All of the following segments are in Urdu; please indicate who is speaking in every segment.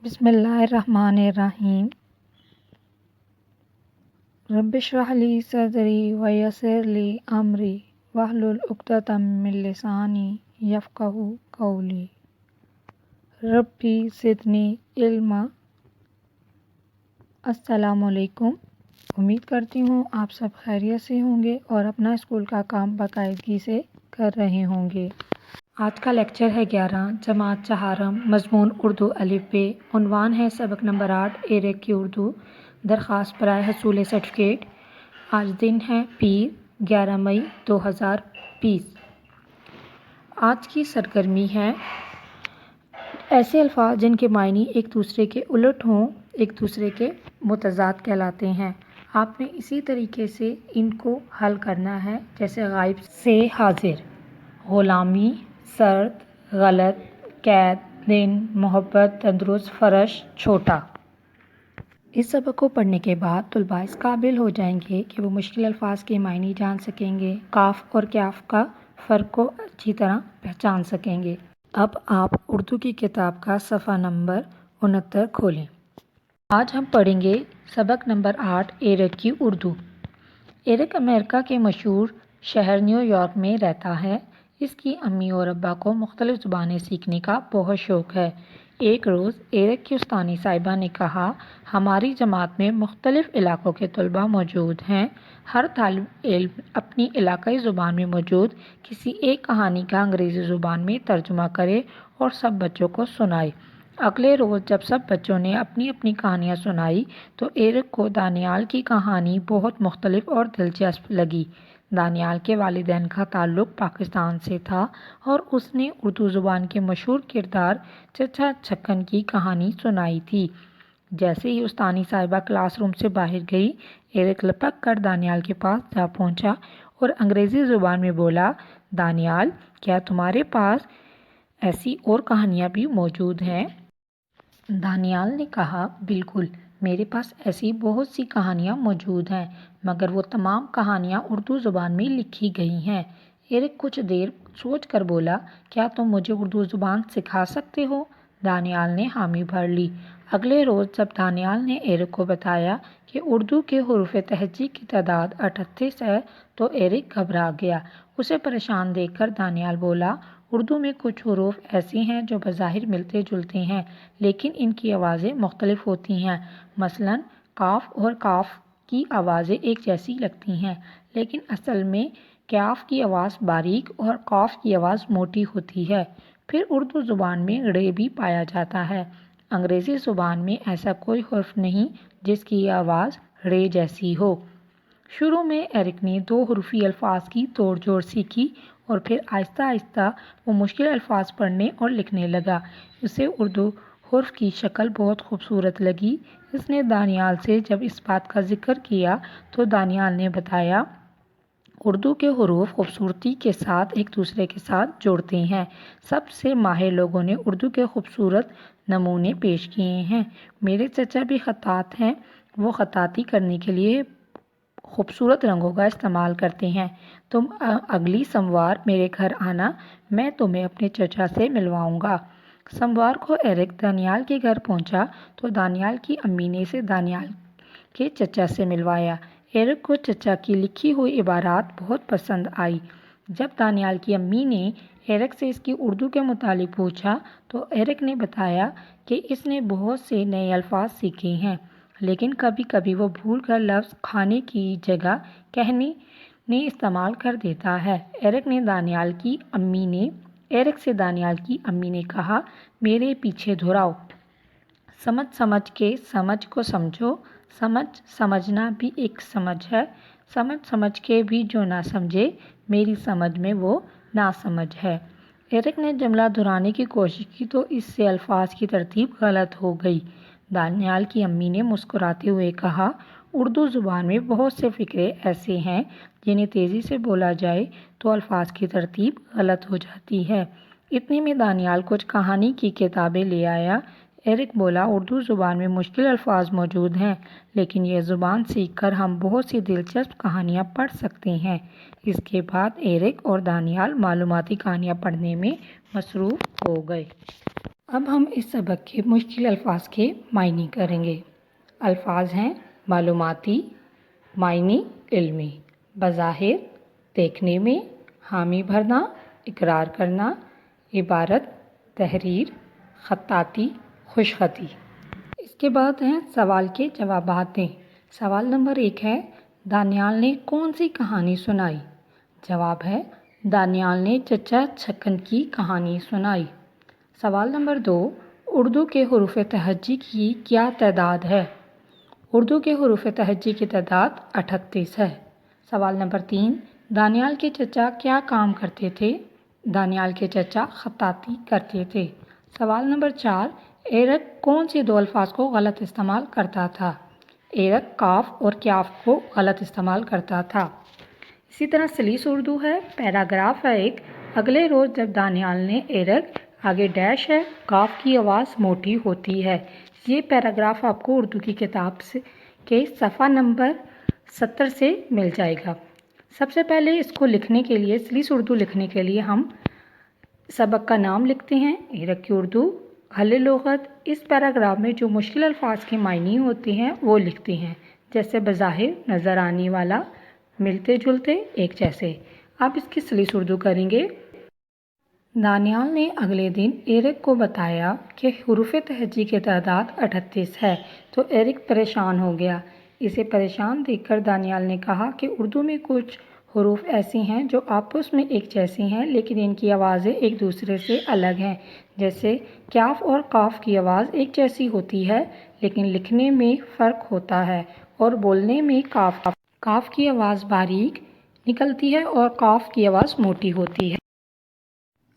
Speaker 1: بسم اللہ الرحمن الرحیم۔ رب اشرح لی صدری ویسر لی امری واحلل عقدۃ من لسانی یفقہوا قولی۔ ربی زدنی علما۔ السلام علیکم۔ امید کرتی ہوں آپ سب خیریت سے ہوں گے اور اپنا اسکول کا کام باقاعدگی سے کر رہے ہوں گے۔ آج کا لیکچر ہے 11 جماعت چہارم، مضمون اردو الف ب، عنوان ہے سبق نمبر 8 ایرک کی اردو، درخواست برائے حصول سرٹیفکیٹ۔ آج دن ہے پیر، 11 مئی 2020۔ آج کی سرگرمی ہے ایسے الفاظ جن کے معنی ایک دوسرے کے الٹ ہوں، ایک دوسرے کے متضاد کہلاتے ہیں۔ آپ نے اسی طریقے سے ان کو حل کرنا ہے، جیسے غائب سے حاضر، غلامی، سرد، غلط، قید، دن، محبت، تندرست، فرش، چھوٹا۔ اس سبق کو پڑھنے کے بعد طلباء اس قابل ہو جائیں گے کہ وہ مشکل الفاظ کے معنی جان سکیں گے، کاف اور کاف کا فرق کو اچھی طرح پہچان سکیں گے۔ اب آپ اردو کی کتاب کا صفحہ نمبر 69 کھولیں۔ آج ہم پڑھیں گے سبق نمبر 8 ایرک کی اردو۔ ایرک امریکہ کے مشہور شہر نیو یارک میں رہتا ہے۔ اس کی امی اور ابا کو مختلف زبانیں سیکھنے کا بہت شوق ہے۔ ایک روز ایرک کی استانی صاحبہ نے کہا، ہماری جماعت میں مختلف علاقوں کے طلباء موجود ہیں۔ ہر طالب علم اپنی علاقائی زبان میں موجود کسی ایک کہانی کا انگریزی زبان میں ترجمہ کرے اور سب بچوں کو سنائے۔ اگلے روز جب سب بچوں نے اپنی اپنی کہانیاں سنائی تو ایرک کو دانیال کی کہانی بہت مختلف اور دلچسپ لگی۔ دانیال کے والدین کا تعلق پاکستان سے تھا اور اس نے اردو زبان کے مشہور کردار چچا چھکن کی کہانی سنائی تھی۔ جیسے ہی استانی صاحبہ کلاس روم سے باہر گئی، ایرک لپک کر دانیال کے پاس جا پہنچا اور انگریزی زبان میں بولا، دانیال، کیا تمہارے پاس ایسی اور کہانیاں بھی موجود ہیں؟ دانیال نے کہا، بالکل، میرے پاس ایسی بہت سی کہانیاں موجود ہیں، مگر وہ تمام کہانیاں اردو زبان میں لکھی گئی ہیں۔ ایرک کچھ دیر سوچ کر بولا، کیا تم مجھے اردو زبان سکھا سکتے ہو؟ دانیال نے حامی بھر لی۔ اگلے روز جب دانیال نے ایرک کو بتایا کہ اردو کے حروف تہجی کی تعداد 38 ہے تو ایرک گھبرا گیا۔ اسے پریشان دیکھ کر دانیال بولا، اردو میں کچھ حروف ایسے ہیں جو بظاہر ملتے جلتے ہیں، لیکن ان کی آوازیں مختلف ہوتی ہیں۔ مثلاً کاف اور کاف کی آوازیں ایک جیسی لگتی ہیں، لیکن اصل میں کاف کی آواز باریک اور قاف کی آواز موٹی ہوتی ہے۔ پھر اردو زبان میں ڑ بھی پایا جاتا ہے۔ انگریزی زبان میں ایسا کوئی حرف نہیں جس کی آواز ڑ جیسی ہو۔ شروع میں ایرک نے 2 حروفی الفاظ کی توڑ جوڑ سیکھی اور پھر آہستہ آہستہ وہ مشکل الفاظ پڑھنے اور لکھنے لگا۔ اسے اردو حروف کی شکل بہت خوبصورت لگی۔ اس نے دانیال سے جب اس بات کا ذکر کیا تو دانیال نے بتایا، اردو کے حروف خوبصورتی کے ساتھ ایک دوسرے کے ساتھ جڑتے ہیں۔ سب سے ماہر لوگوں نے اردو کے خوبصورت نمونے پیش کیے ہیں۔ میرے چچا بھی خطاط ہیں، وہ خطاطی کرنے کے لیے خوبصورت رنگوں کا استعمال کرتے ہیں۔ تم اگلی سوموار میرے گھر آنا، میں تمہیں اپنے چچا سے ملواؤں گا۔ سوموار کو ایرک دانیال کے گھر پہنچا تو دانیال کی امی نے اسے دانیال کے چچا سے ملوایا۔ ایرک کو چچا کی لکھی ہوئی عبارات بہت پسند آئی۔ جب دانیال کی امی نے ایرک سے اس کی اردو کے متعلق پوچھا تو ایرک نے بتایا کہ اس نے بہت سے نئے الفاظ سیکھے ہیں، لیکن کبھی کبھی وہ بھول کر لفظ کھانے کی جگہ کہنے نے استعمال کر دیتا ہے۔ ایرک سے دانیال کی امی نے کہا، میرے پیچھے دہراؤ، سمجھ سمجھ کے سمجھ کو سمجھو، سمجھ سمجھنا بھی ایک سمجھ ہے، سمجھ سمجھ کے بھی جو نہ سمجھے، میری سمجھ میں وہ ناسمجھ ہے۔ ایرک نے جملہ دہرانے کی کوشش کی تو اس سے الفاظ کی ترتیب غلط ہو گئی۔ دانیال کی امی نے مسکراتے ہوئے کہا، اردو زبان میں بہت سے فقرے ایسے ہیں جنہیں تیزی سے بولا جائے تو الفاظ کی ترتیب غلط ہو جاتی ہے۔ اتنے میں دانیال کچھ کہانی کی کتابیں لے آیا۔ ایرک بولا، اردو زبان میں مشکل الفاظ موجود ہیں، لیکن یہ زبان سیکھ کر ہم بہت سی دلچسپ کہانیاں پڑھ سکتے ہیں۔ اس کے بعد ایرک اور دانیال معلوماتی کہانیاں پڑھنے میں مصروف ہو گئے۔ اب ہم اس سبق کے مشکل الفاظ کے معنی کریں گے۔ الفاظ ہیں معلوماتی، معنی علمی، بظاہر دیکھنے میں، حامی بھرنا اقرار کرنا، عبارت تحریر، خطاطی خوش خطی۔ اس کے بعد ہیں سوال کے جوابات دیں۔ سوال نمبر 1 ہے دانیال نے کون سی کہانی سنائی؟ جواب ہے دانیال نے چچا چھکن کی کہانی سنائی۔ سوال نمبر 2 اردو کے حروف تہجی کی کیا تعداد ہے؟ اردو کے حروف تہجی کی تعداد 38 ہے۔ سوال نمبر 3 دانیال کے چچا کیا کام کرتے تھے؟ دانیال کے چچا خطاطی کرتے تھے۔ سوال نمبر 4 ایرک کون سے 2 الفاظ کو غلط استعمال کرتا تھا؟ ایرک کاف اور کیاف کو غلط استعمال کرتا تھا۔ اسی طرح سلیس اردو ہے۔ پیراگراف ہے ایک اگلے روز جب دانیال نے ایرک آگے ڈیش ہے کاف کی آواز موٹی ہوتی ہے۔ یہ پیراگراف آپ کو اردو کی کتاب کے صفحہ نمبر 70 سے مل جائے گا۔ سب سے پہلے اس کو لکھنے کے لیے سلیس اردو لکھنے کے لیے ہم سبق کا نام لکھتے ہیں ایرک کی اردو، حل لغت۔ اس پیراگراف میں جو مشکل الفاظ کے معنی ہوتے ہیں وہ لکھتے ہیں، جیسے بظاہر نظر آنے والا، ملتے جلتے ایک جیسے۔ آپ اس کی سلیس اردو کریں گے۔ دانیال نے اگلے دن ایرک کو بتایا کہ حروف تہجی کی تعداد 38 ہے تو ایرک پریشان ہو گیا۔ اسے پریشان دیکھ کر دانیال نے کہا کہ اردو میں کچھ حروف ایسی ہیں جو آپس میں ایک جیسی ہیں لیکن ان کی آوازیں ایک دوسرے سے الگ ہیں، جیسے کیاف اور قاف کی آواز ایک جیسی ہوتی ہے لیکن لکھنے میں فرق ہوتا ہے اور بولنے میں کاف کی آواز باریک نکلتی ہے اور قاف کی آواز موٹی ہوتی ہے۔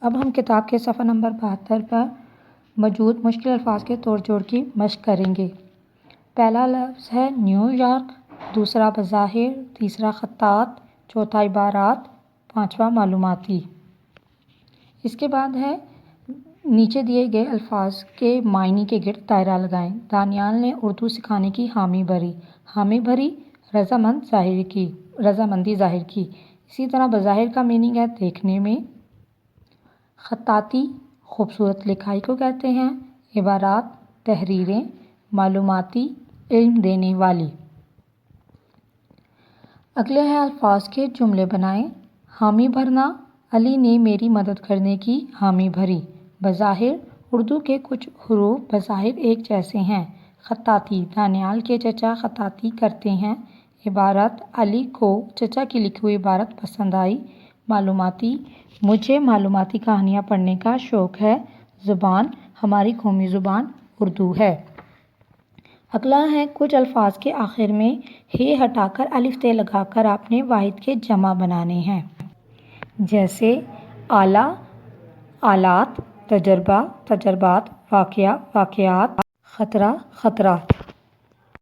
Speaker 1: اب ہم کتاب کے صفحہ نمبر 72 پر موجود مشکل الفاظ کے توڑ جوڑ کی مشق کریں گے۔ پہلا لفظ ہے نیو یارک، دوسرا بظاہر، تیسرا خطاط، چوتھا عبارات، پانچواں معلوماتی۔ اس کے بعد ہے نیچے دیے گئے الفاظ کے معنی کے گرد دائرہ لگائیں۔ دانیال نے اردو سکھانے کی حامی بھری۔ حامی بھری رضامندی ظاہر کی۔ اسی طرح بظاہر کا میننگ ہے دیکھنے میں۔ خطاطی خوبصورت لکھائی کو کہتے ہیں۔ عبارات تحریریں، معلوماتی علم دینے والی۔ اگلے ہیں الفاظ کے جملے بنائیں۔ حامی بھرنا، علی نے میری مدد کرنے کی حامی بھری۔ بظاہر، اردو کے کچھ حروف بظاہر ایک جیسے ہیں۔ خطاطی، دانیال کے چچا خطاطی کرتے ہیں۔ عبارت علی کو چچا کی لکھی ہوئی عبارت پسند آئی۔ معلوماتی، مجھے معلوماتی کہانیاں پڑھنے کا شوق ہے۔ زبان، ہماری قومی زبان اردو ہے۔ اگلا ہے کچھ الفاظ کے آخر میں ہے ہٹا کر الف تے لگا کر آپ نے واحد کے جمع بنانے ہیں، جیسے آلہ، آلات، تجربہ، تجربات، واقعہ، واقعات، خطرہ، خطرات۔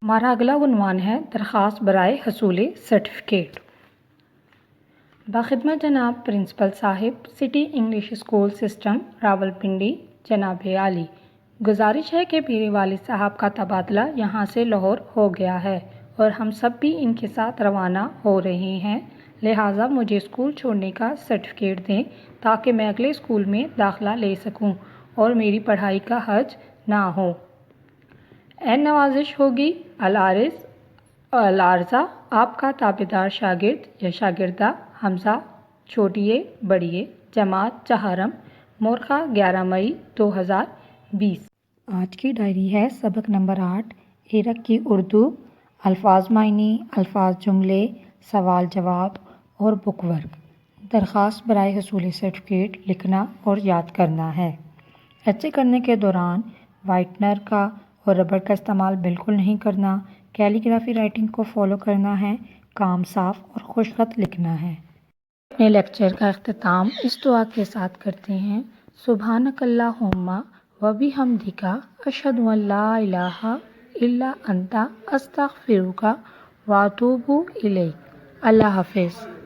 Speaker 1: ہمارا اگلا عنوان ہے درخواست برائے حصول سرٹیفکیٹ۔ بخدمت جناب پرنسپل صاحب، city English school system Rawalpindi, جناب عالی، گزارش ہے کہ میرے والد صاحب کا تبادلہ یہاں سے لاہور ہو گیا ہے اور ہم سب بھی ان کے ساتھ روانہ ہو رہے ہیں، لہٰذا مجھے اسکول چھوڑنے کا سرٹیفکیٹ دیں تاکہ میں اگلے اسکول میں داخلہ لے سکوں اور میری پڑھائی کا حرج نہ ہو۔ این نوازش ہوگی العارضہ آپ کا تابعدار شاگرد یا شاگردہ حمزہ چھوٹیے بڑیے، جماعت چہارم، مورخہ 11 مئی 2020۔ آج کی ڈائری ہے سبق نمبر 8 ایرک کی اردو، الفاظ معنی، الفاظ جملے، سوال جواب اور بک ورک۔ درخواست برائے حصول سرٹیفکیٹ لکھنا اور یاد کرنا ہے۔ ایسے کرنے کے دوران وائٹنر کا اور ربڑ کا استعمال بالکل نہیں کرنا، کیلیگرافی رائٹنگ کو فالو کرنا ہے، کام صاف اور خوش خط لکھنا ہے۔ اپنے لیکچر کا اختتام اس دعا کے ساتھ کرتے ہیں، سبحانک اللہم و بحمدک اشہد ان لا الہ الا انت استغفرک و اتوب الیک۔ اللہ حافظ۔